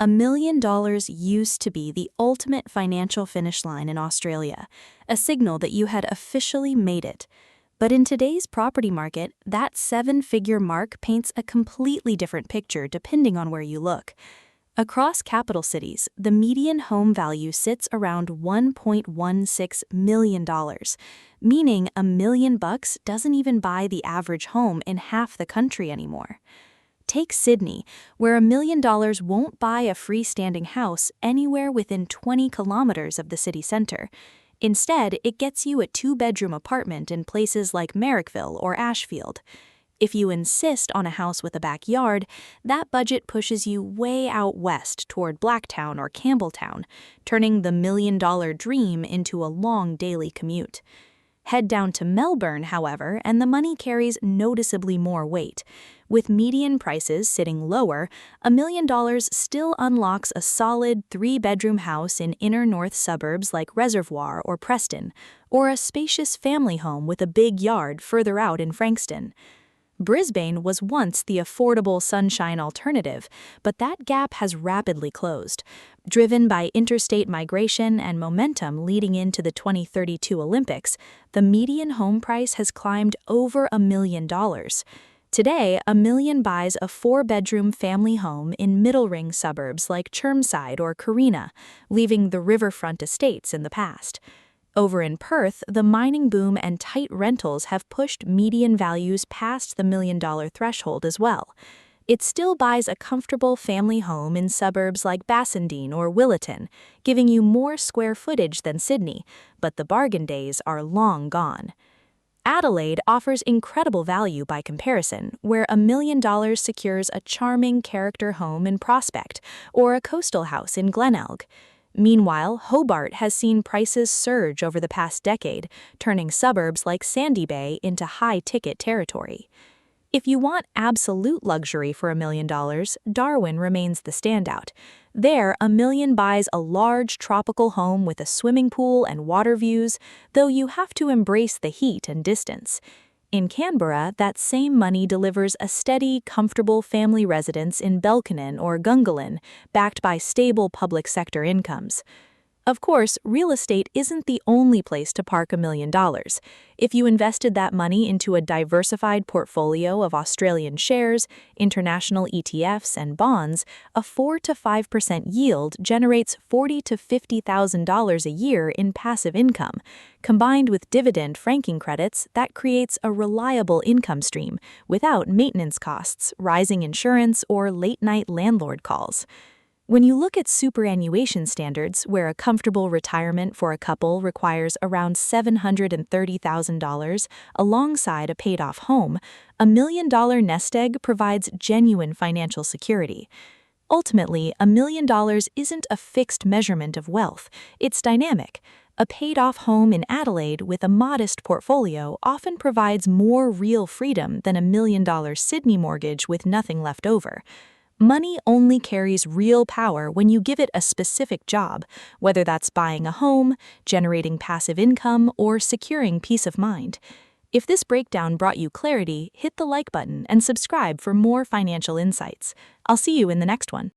$1 million used to be the ultimate financial finish line in Australia, a signal that you had officially made it. But in today's property market, that seven-figure mark paints a completely different picture depending on where you look. Across capital cities, the median home value sits around $1.16 million, meaning $1 million doesn't even buy the average home in half the country anymore. Take Sydney, where $1 million won't buy a freestanding house anywhere within 20 kilometers of the city center. Instead, it gets you a two-bedroom apartment in places like Marrickville or Ashfield. If you insist on a house with a backyard, that budget pushes you way out west toward Blacktown or Campbelltown, turning the $1 million dream into a long daily commute. Head down to Melbourne, however, and the money carries noticeably more weight. With median prices sitting lower, $1 million still unlocks a solid three-bedroom house in inner north suburbs like Reservoir or Preston, or a spacious family home with a big yard further out in Frankston. Brisbane was once the affordable sunshine alternative, but that gap has rapidly closed. Driven by interstate migration and momentum leading into the 2032 Olympics, the median home price has climbed over $1 million. Today, $1 million buys a four-bedroom family home in middle-ring suburbs like Chermside or Carina, leaving the riverfront estates in the past. Over in Perth, the mining boom and tight rentals have pushed median values past the $1 million threshold as well. It still buys a comfortable family home in suburbs like Bassendean or Willetton, giving you more square footage than Sydney, but the bargain days are long gone. Adelaide offers incredible value by comparison, where $1 million secures a charming character home in Prospect or a coastal house in Glenelg. Meanwhile, Hobart has seen prices surge over the past decade, turning suburbs like Sandy Bay into high-ticket territory. If you want absolute luxury for $1 million, Darwin remains the standout. There, $1 million buys a large tropical home with a swimming pool and water views, though you have to embrace the heat and distance. In Canberra, that same money delivers a steady, comfortable family residence in Belconnen or Gungahlin, backed by stable public sector incomes. Of course, real estate isn't the only place to park $1 million. If you invested that money into a diversified portfolio of Australian shares, international ETFs, and bonds, a 4 to 5% yield generates $40,000 to $50,000 a year in passive income. Combined with dividend franking credits, that creates a reliable income stream without maintenance costs, rising insurance, or late-night landlord calls. When you look at superannuation standards, where a comfortable retirement for a couple requires around $730,000 alongside a paid-off home, $1 million nest egg provides genuine financial security. Ultimately, $1 million isn't a fixed measurement of wealth, it's dynamic. A paid-off home in Adelaide with a modest portfolio often provides more real freedom than a $1 million Sydney mortgage with nothing left over. Money only carries real power when you give it a specific job, whether that's buying a home, generating passive income, or securing peace of mind. If this breakdown brought you clarity, hit the like button and subscribe for more financial insights. I'll see you in the next one.